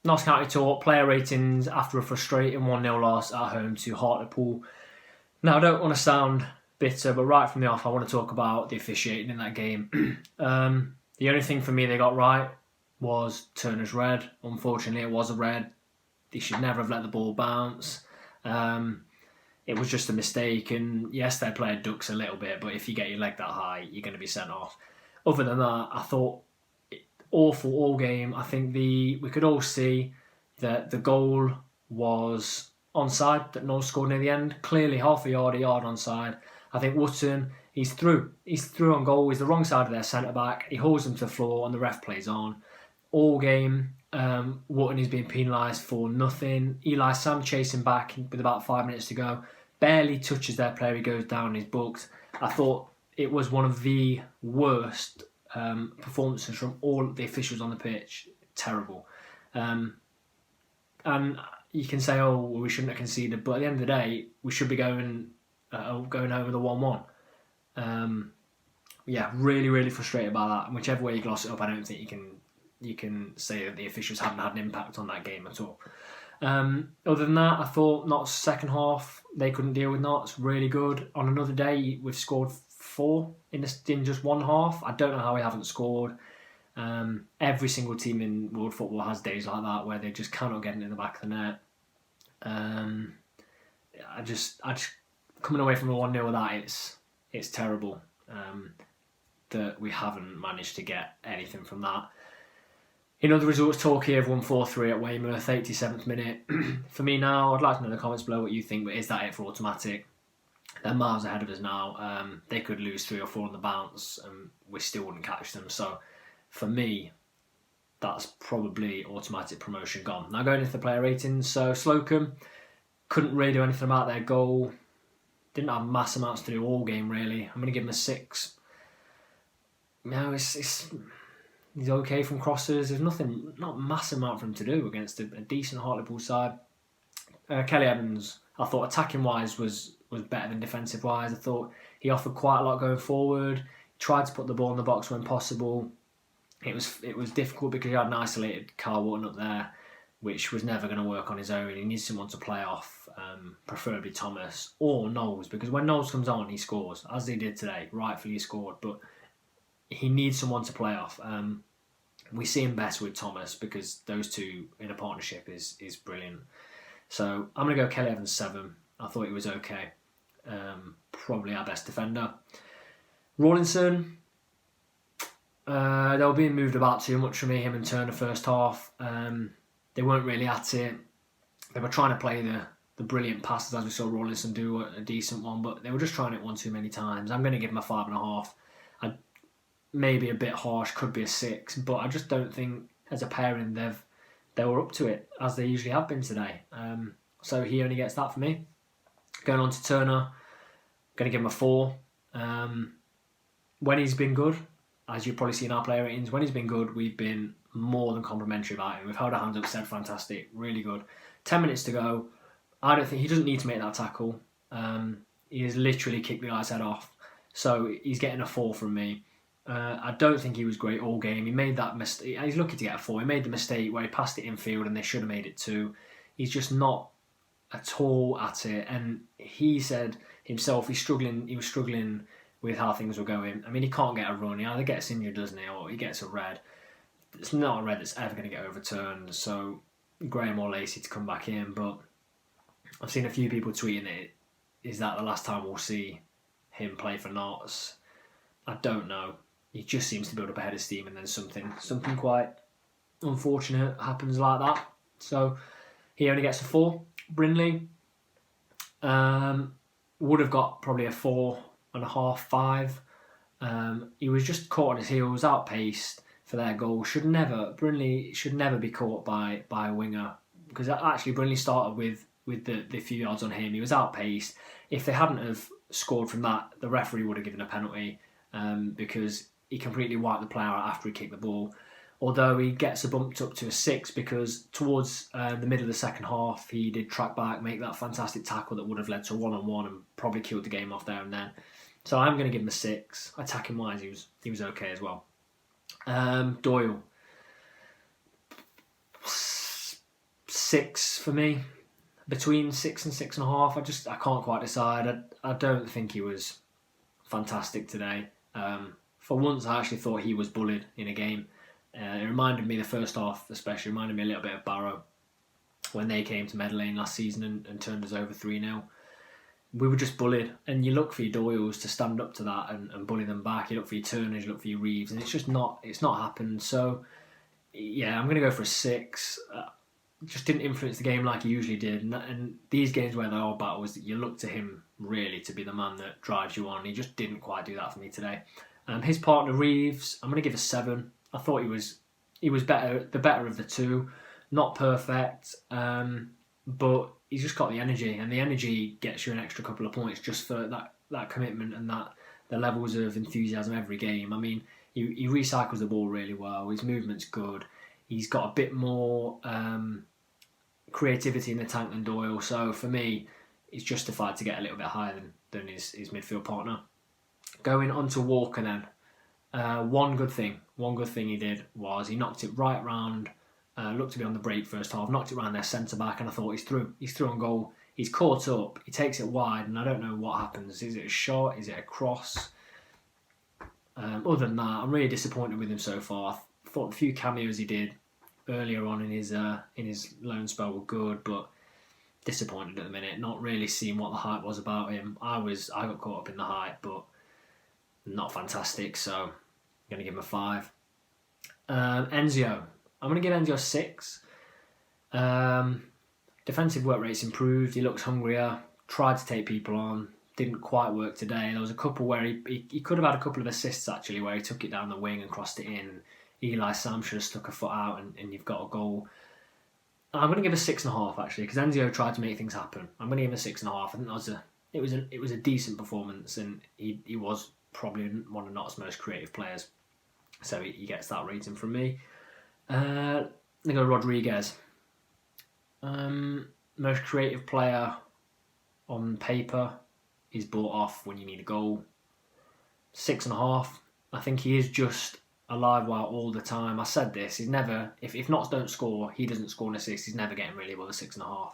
Notts County talk, player ratings after a frustrating 1-0 loss at home to Hartlepool. Now, I don't want to sound bitter, but right from the off, I want to talk about the officiating in that game. The only thing for me they got right was Turner's red. Unfortunately, it was a red. They should never have let the ball bounce. It was just a mistake, and yes, their player ducks a little bit, but if you get your leg that high, you're going to be sent off. Other than that, I thought awful all game. I think we could all see that the goal was onside that Knowles scored near the end. Clearly half a yard onside. I think Wootton, he's through on goal. He's the wrong side of their centre back. He hauls him to the floor and the ref plays on. All game, Wootton is being penalised for nothing. Eli Sam chasing back with about 5 minutes to go. Barely touches their player. He goes down. He's booked. I thought it was one of the worst performances from all the officials on the pitch. Terrible. And you can say, oh, well, we shouldn't have conceded, but at the end of the day, we should be going home with a 1-1. Really, really frustrated by that. And whichever way you gloss it up, I don't think you can say that the officials haven't had an impact on that game at all. Other than that, I thought Notts' second half, they couldn't deal with Notts. Really good. On another day, we've scored 4 in just one half. I don't know how we haven't scored. Every single team in world football has days like that where they just cannot get in the back of the net. I just coming away from a 1-0 with that, it's terrible that we haven't managed to get anything from that. In other results, Torquay have won 4-3 at Weymouth, 87th minute. For me now, I'd like to know in the comments below what you think, but is that it for automatic? They're miles ahead of us now. They could lose 3 or 4 on the bounce and we still wouldn't catch them. So for me, that's probably automatic promotion gone. Now going into the player ratings. So Slocum couldn't really do anything about their goal. Didn't have mass amounts to do all game really. I'm going to give him a 6. No, he's okay from crosses. There's not a massive amount for him to do against a decent Hartlepool side. Kelly Evans, I thought attacking wise was better than defensive wise. I thought he offered quite a lot going forward. Tried to put the ball in the box when possible. It was difficult because he had an isolated Carl Wharton up there, which was never going to work on his own. He needs someone to play off, preferably Thomas or Knowles, because when Knowles comes on, he scores, as he did today. Rightfully he scored, but he needs someone to play off. We see him best with Thomas because those two in a partnership is brilliant. So I'm going to go Kelly Evans 7. I thought he was okay. Probably our best defender. Rawlinson, they were being moved about too much for me, him and Turner first half. They weren't really at it. They were trying to play the brilliant passes as we saw Rawlinson do a decent one, but they were just trying it one too many times. I'm going to give them a 5.5. Maybe a bit harsh, could be a 6, but I just don't think as a pairing they were up to it as they usually have been today. So he only gets that for me. Going on to Turner, going to give him a 4. When he's been good, as you've probably seen our player ratings, when he's been good, we've been more than complimentary about him. We've held our hands up, said fantastic, really good. 10 minutes to go. I don't think he doesn't need to make that tackle. He has literally kicked the guy's head off. So he's getting a 4 from me. I don't think he was great all game. He made that mistake. He's lucky to get a 4. He made the mistake where he passed it infield and they should have made it 2. He's just not at all at it. And he said himself he was struggling with how things were going. I mean, he can't get a run. He either gets injured, doesn't he, or he gets a red. It's not a red that's ever going to get overturned. So Graham or Lacey to come back in. But I've seen a few people tweeting it. Is that the last time we'll see him play for Notts? I don't know. He just seems to build up a head of steam and then something quite unfortunate happens like that. So he only gets a 4. Brindley would have got probably a 4.5, 5. He was just caught on his heels, outpaced for their goal. Brindley should never be caught by a winger, because actually Brindley started with the few yards on him. He was outpaced. If they hadn't have scored from that, the referee would have given a penalty. Because he completely wiped the player out after he kicked the ball. Although he gets bumped up to a 6 because towards the middle of the second half, he did track back, make that fantastic tackle that would have led to a 1-on-1 and probably killed the game off there and then. So I'm going to give him a 6. Attacking wise, he was okay as well. Doyle. 6 for me, between 6 and 6.5. I can't quite decide. I don't think he was fantastic today. For once, I actually thought he was bullied in a game. It reminded me, the first half especially, reminded me a little bit of Barrow when they came to Meadow Lane last season and turned us over 3-0. We were just bullied, and you look for your Doyles to stand up to that and bully them back. You look for your Turners, you look for your Reeves, and it's not happened. So, yeah, I'm going to go for a 6. Just didn't influence the game like he usually did. And these games where there are battles, you look to him really to be the man that drives you on. He just didn't quite do that for me today. His partner Reeves, I'm going to give a 7. I thought he was better, the better of the two. Not perfect, but he's just got the energy, and the energy gets you an extra couple of points just for that commitment and the levels of enthusiasm every game. I mean, he recycles the ball really well. His movement's good. He's got a bit more creativity in the tank than Doyle. So for me, he's justified to get a little bit higher than his midfield partner. Going on to Walker then. One good thing he did was he knocked it right round. Looked to be on the break first half, knocked it round their centre back, and I thought he's through on goal. He's caught up, he takes it wide, and I don't know what happens. Is it a shot? Is it a cross? Other than that, I'm really disappointed with him so far. I thought the few cameos he did earlier on in his loan spell were good, but disappointed at the minute. Not really seeing what the hype was about him. I got caught up in the hype, but not fantastic. So I'm going to give him a 5. Enzio. I'm going to give Enzio a 6. Defensive work rate's improved. He looks hungrier. Tried to take people on. Didn't quite work today. There was a couple where he could have had a couple of assists actually, where he took it down the wing and crossed it in. Eli Sam should have stuck a foot out and you've got a goal. I'm going to give a 6.5 actually, because Enzio tried to make things happen. I'm going to give him a 6.5. I think it was a decent performance, and he was probably one of Notts' most creative players. So he gets that rating from me. I go Rodriguez. Most creative player on paper. He's bought off when you need a goal. 6.5. I think he is just a live wire all the time. I said this. He's never, if Notts don't score, he doesn't score an assist. He's never getting really above a 6.5.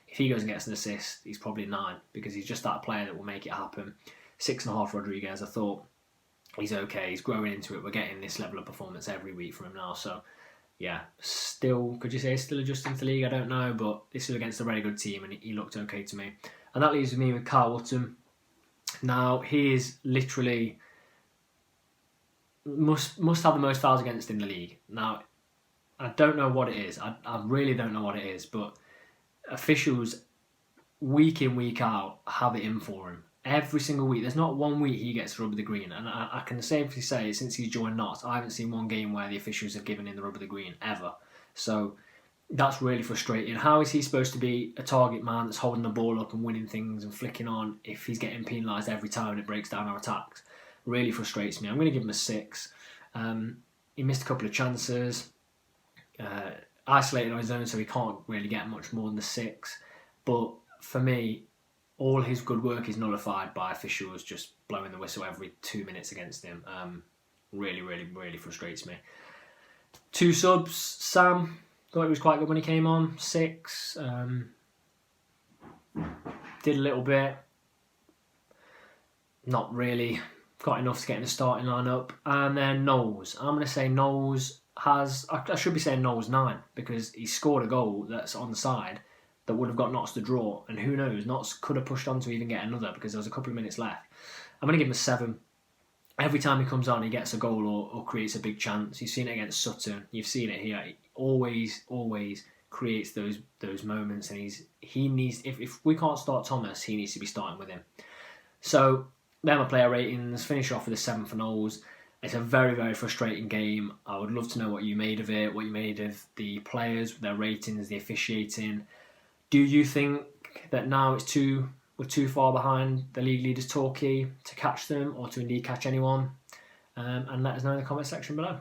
If he goes and gets an assist, he's probably 9, because he's just that player that will make it happen. 6.5 Rodriguez. I thought he's okay. He's growing into it. We're getting this level of performance every week from him now. So, yeah, could you say still adjusting to the league? I don't know, but this is against a very good team, and he looked okay to me. And that leaves me with Carl Wootton. Now, he is literally must have the most fouls against in the league. Now, I don't know what it is. I really don't know what it is, but officials, week in, week out, have it in for him. Every single week. There's not one week he gets the rub of the green. And I can safely say, since he's joined Notts, I haven't seen one game where the officials have given him the rub of the green, ever. So that's really frustrating. How is he supposed to be a target man that's holding the ball up and winning things and flicking on if he's getting penalised every time and it breaks down our attacks? Really frustrates me. I'm going to give him a 6. He missed a couple of chances. Isolated on his own, so he can't really get much more than the 6. But for me, all his good work is nullified by officials just blowing the whistle every 2 minutes against him. Really, really, really frustrates me. 2 subs. Sam, thought he was quite good when he came on. 6. Did a little bit. Not really got enough to get in the starting lineup. And then Knowles. I'm going to say Knowles has... I should be saying Knowles 9, because he scored a goal that's on the side that would have got Notts to draw, and who knows, Notts could have pushed on to even get another because there was a couple of minutes left. I'm going to give him a 7. Every time he comes on, he gets a goal or creates a big chance. You've seen it against Sutton. You've seen it here. He always creates those moments, and he needs. If we can't start Thomas, he needs to be starting with him. So they're my player ratings. Finish off with a 7 for Knowles. It's a very, very frustrating game. I would love to know what you made of it, what you made of the players, their ratings, the officiating. Do you think that now we're too far behind the league leaders Torquay to catch them, or to indeed catch anyone? And let us know in the comment section below.